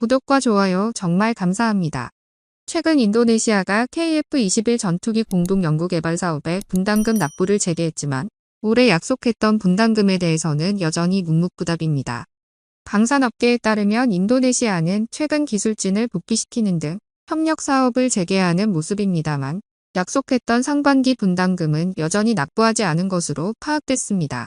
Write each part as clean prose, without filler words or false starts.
구독과 좋아요 정말 감사합니다. 최근 인도네시아가 KF-21 전투기 공동 연구개발 사업에 분담금 납부를 재개했지만 올해 약속했던 분담금에 대해서는 여전히 묵묵부답입니다. 방산업계에 따르면 인도네시아는 최근 기술진을 복귀시키는 등 협력 사업을 재개하는 모습입니다만 약속했던 상반기 분담금은 여전히 납부하지 않은 것으로 파악됐습니다.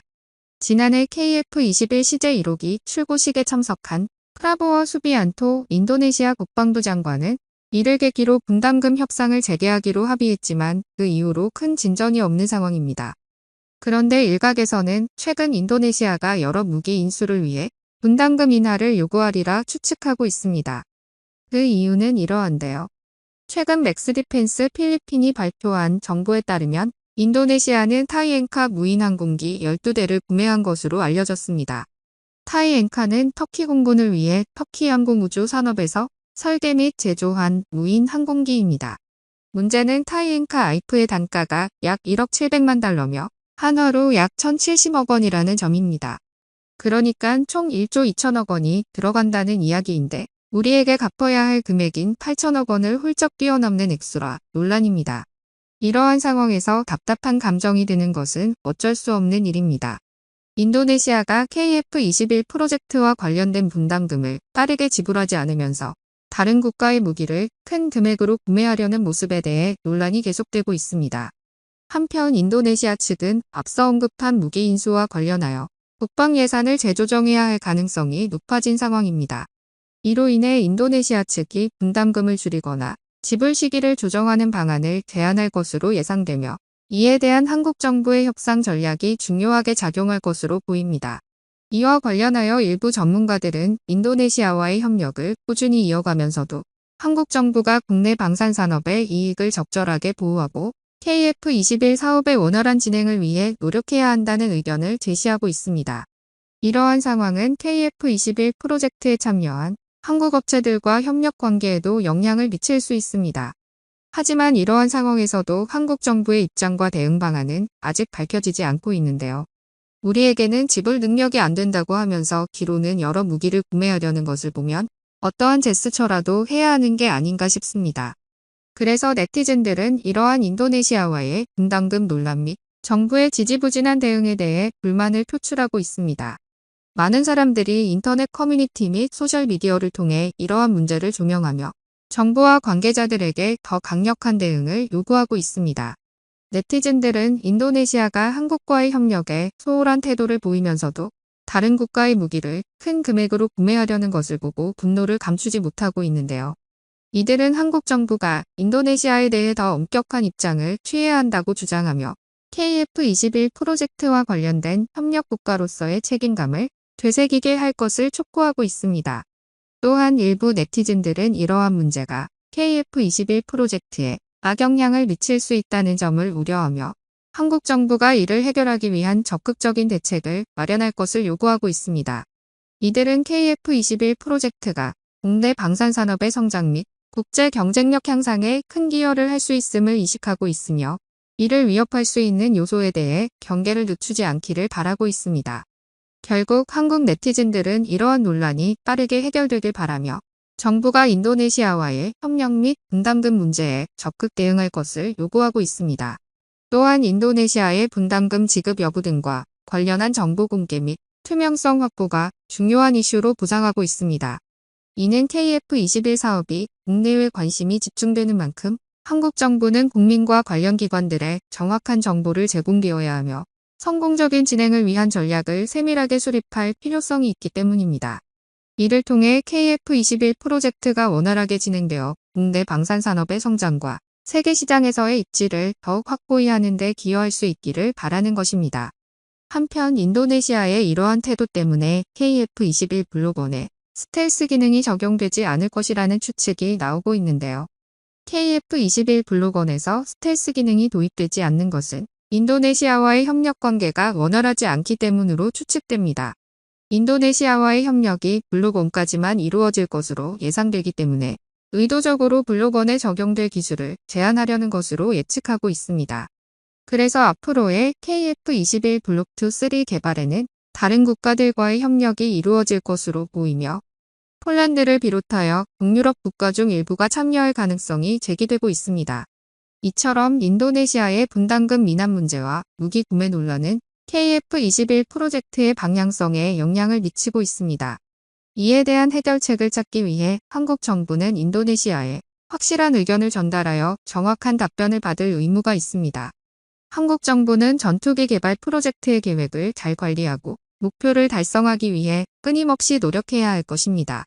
지난해 KF-21 CJ 1호기 출고식에 참석한 프라보워 수비안토 인도네시아 국방부 장관은 이를 계기로 분담금 협상을 재개하기로 합의했지만 그 이후로 큰 진전이 없는 상황입니다. 그런데 일각에서는 최근 인도네시아가 여러 무기 인수를 위해 분담금 인하를 요구하리라 추측하고 있습니다. 그 이유는 이러한데요. 최근 맥스디펜스 필리핀이 발표한 정보에 따르면 인도네시아는 타이엔카 무인 항공기 12대를 구매한 것으로 알려졌습니다. 타이엔카는 터키 공군을 위해 터키 항공우주 산업에서 설계 및 제조한 무인 항공기입니다. 문제는 타이엔카 아이프의 단가가 약 1억 700만 달러며 한화로 약 1,070억 원이라는 점입니다. 그러니까 총 1조 2천억 원이 들어간다는 이야기인데 우리에게 갚아야 할 금액인 8천억 원을 훌쩍 뛰어넘는 액수라 논란입니다. 이러한 상황에서 답답한 감정이 드는 것은 어쩔 수 없는 일입니다. 인도네시아가 KF-21 프로젝트와 관련된 분담금을 빠르게 지불하지 않으면서 다른 국가의 무기를 큰 금액으로 구매하려는 모습에 대해 논란이 계속되고 있습니다. 한편 인도네시아 측은 앞서 언급한 무기 인수와 관련하여 국방 예산을 재조정해야 할 가능성이 높아진 상황입니다. 이로 인해 인도네시아 측이 분담금을 줄이거나 지불 시기를 조정하는 방안을 제안할 것으로 예상되며 이에 대한 한국 정부의 협상 전략이 중요하게 작용할 것으로 보입니다. 이와 관련하여 일부 전문가들은 인도네시아와의 협력을 꾸준히 이어가면서도 한국 정부가 국내 방산산업의 이익을 적절하게 보호하고 KF-21 사업의 원활한 진행을 위해 노력해야 한다는 의견을 제시하고 있습니다. 이러한 상황은 KF-21 프로젝트에 참여한 한국 업체들과 협력 관계에도 영향을 미칠 수 있습니다. 하지만 이러한 상황에서도 한국 정부의 입장과 대응 방안은 아직 밝혀지지 않고 있는데요. 우리에게는 지불 능력이 안 된다고 하면서 기로는 여러 무기를 구매하려는 것을 보면 어떠한 제스처라도 해야 하는 게 아닌가 싶습니다. 그래서 네티즌들은 이러한 인도네시아와의 분담금 논란 및 정부의 지지부진한 대응에 대해 불만을 표출하고 있습니다. 많은 사람들이 인터넷 커뮤니티 및 소셜미디어를 통해 이러한 문제를 조명하며 정부와 관계자들에게 더 강력한 대응을 요구하고 있습니다. 네티즌들은 인도네시아가 한국과의 협력에 소홀한 태도를 보이면서도 다른 국가의 무기를 큰 금액으로 구매하려는 것을 보고 분노를 감추지 못하고 있는데요. 이들은 한국 정부가 인도네시아에 대해 더 엄격한 입장을 취해야 한다고 주장하며 KF-21 프로젝트와 관련된 협력 국가로서의 책임감을 되새기게 할 것을 촉구하고 있습니다. 또한 일부 네티즌들은 이러한 문제가 KF-21 프로젝트에 악영향을 미칠 수 있다는 점을 우려하며 한국 정부가 이를 해결하기 위한 적극적인 대책을 마련할 것을 요구하고 있습니다. 이들은 KF-21 프로젝트가 국내 방산산업의 성장 및 국제 경쟁력 향상에 큰 기여를 할 수 있음을 인식하고 있으며 이를 위협할 수 있는 요소에 대해 경계를 늦추지 않기를 바라고 있습니다. 결국 한국 네티즌들은 이러한 논란이 빠르게 해결되길 바라며 정부가 인도네시아와의 협력 및 분담금 문제에 적극 대응할 것을 요구하고 있습니다. 또한 인도네시아의 분담금 지급 여부 등과 관련한 정보 공개 및 투명성 확보가 중요한 이슈로 부상하고 있습니다. 이는 KF-21 사업이 국내외 관심이 집중되는 만큼 한국 정부는 국민과 관련 기관들의 정확한 정보를 제공되어야 하며 성공적인 진행을 위한 전략을 세밀하게 수립할 필요성이 있기 때문입니다. 이를 통해 KF-21 프로젝트가 원활하게 진행되어 국내 방산산업의 성장과 세계 시장에서의 입지를 더욱 확고히 하는 데 기여할 수 있기를 바라는 것입니다. 한편 인도네시아의 이러한 태도 때문에 KF-21 블록원에 스텔스 기능이 적용되지 않을 것이라는 추측이 나오고 있는데요. KF-21 블록원에서 스텔스 기능이 도입되지 않는 것은 인도네시아와의 협력 관계가 원활하지 않기 때문으로 추측됩니다. 인도네시아와의 협력이 블록1까지만 이루어질 것으로 예상되기 때문에 의도적으로 블록1에 적용될 기술을 제한하려는 것으로 예측하고 있습니다. 그래서 앞으로의 KF-21 블록2, 3 개발에는 다른 국가들과의 협력이 이루어질 것으로 보이며 폴란드를 비롯하여 북유럽 국가 중 일부가 참여할 가능성이 제기되고 있습니다. 이처럼 인도네시아의 분담금 미납 문제와 무기 구매 논란은 KF-21 프로젝트의 방향성에 영향을 미치고 있습니다. 이에 대한 해결책을 찾기 위해 한국 정부는 인도네시아에 확실한 의견을 전달하여 정확한 답변을 받을 의무가 있습니다. 한국 정부는 전투기 개발 프로젝트의 계획을 잘 관리하고 목표를 달성하기 위해 끊임없이 노력해야 할 것입니다.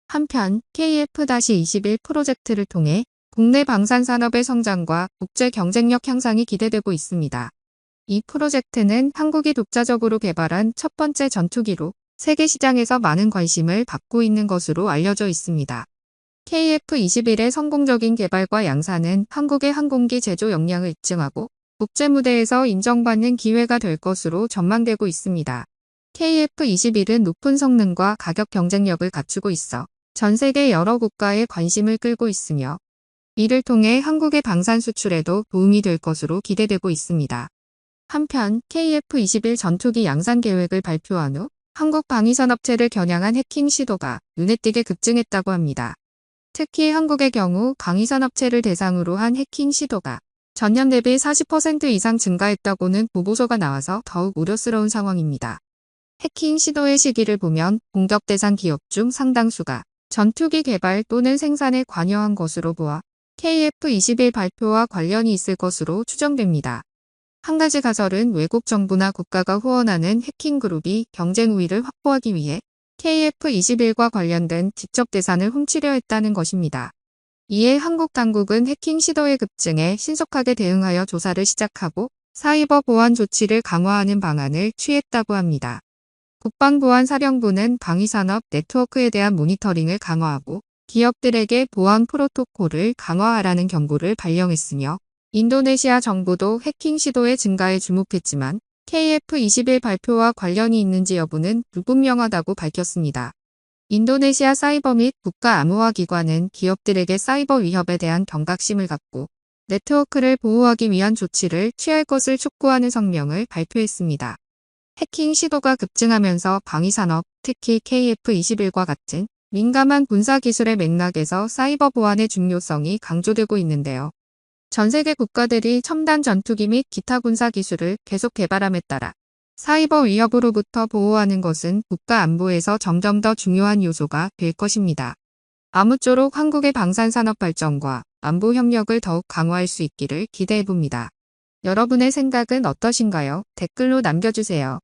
한편 KF-21 프로젝트를 통해 국내 방산산업의 성장과 국제 경쟁력 향상이 기대되고 있습니다. 이 프로젝트는 한국이 독자적으로 개발한 첫 번째 전투기로 세계 시장에서 많은 관심을 받고 있는 것으로 알려져 있습니다. KF-21의 성공적인 개발과 양산은 한국의 항공기 제조 역량을 입증하고 국제 무대에서 인정받는 기회가 될 것으로 전망되고 있습니다. KF-21은 높은 성능과 가격 경쟁력을 갖추고 있어 전 세계 여러 국가의 관심을 끌고 있으며 이를 통해 한국의 방산 수출에도 도움이 될 것으로 기대되고 있습니다. 한편 KF-21 전투기 양산 계획을 발표한 후 한국 방위산업체를 겨냥한 해킹 시도가 눈에 띄게 급증했다고 합니다. 특히 한국의 경우 방위산업체를 대상으로 한 해킹 시도가 전년 대비 40% 이상 증가했다고는 보고서가 나와서 더욱 우려스러운 상황입니다. 해킹 시도의 시기를 보면 공격 대상 기업 중 상당수가 전투기 개발 또는 생산에 관여한 것으로 보아 KF-21 발표와 관련이 있을 것으로 추정됩니다. 한 가지 가설은 외국 정부나 국가가 후원하는 해킹 그룹이 경쟁 우위를 확보하기 위해 KF-21과 관련된 직접 대상을 훔치려 했다는 것입니다. 이에 한국 당국은 해킹 시도의 급증에 신속하게 대응하여 조사를 시작하고 사이버 보안 조치를 강화하는 방안을 취했다고 합니다. 국방보안사령부는 방위산업 네트워크에 대한 모니터링을 강화하고 기업들에게 보안 프로토콜을 강화하라는 경고를 발령했으며 인도네시아 정부도 해킹 시도의 증가에 주목했지만 KF-21 발표와 관련이 있는지 여부는 불분명하다고 밝혔습니다. 인도네시아 사이버 및 국가암호화기관은 기업들에게 사이버 위협에 대한 경각심을 갖고 네트워크를 보호하기 위한 조치를 취할 것을 촉구하는 성명을 발표했습니다. 해킹 시도가 급증하면서 방위산업, 특히 KF-21과 같은 민감한 군사기술의 맥락에서 사이버 보안의 중요성이 강조되고 있는데요. 전 세계 국가들이 첨단 전투기 및 기타 군사기술을 계속 개발함에 따라 사이버 위협으로부터 보호하는 것은 국가 안보에서 점점 더 중요한 요소가 될 것입니다. 아무쪼록 한국의 방산산업 발전과 안보 협력을 더욱 강화할 수 있기를 기대해봅니다. 여러분의 생각은 어떠신가요? 댓글로 남겨주세요.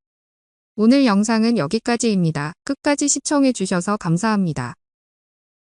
오늘 영상은 여기까지입니다. 끝까지 시청해주셔서 감사합니다.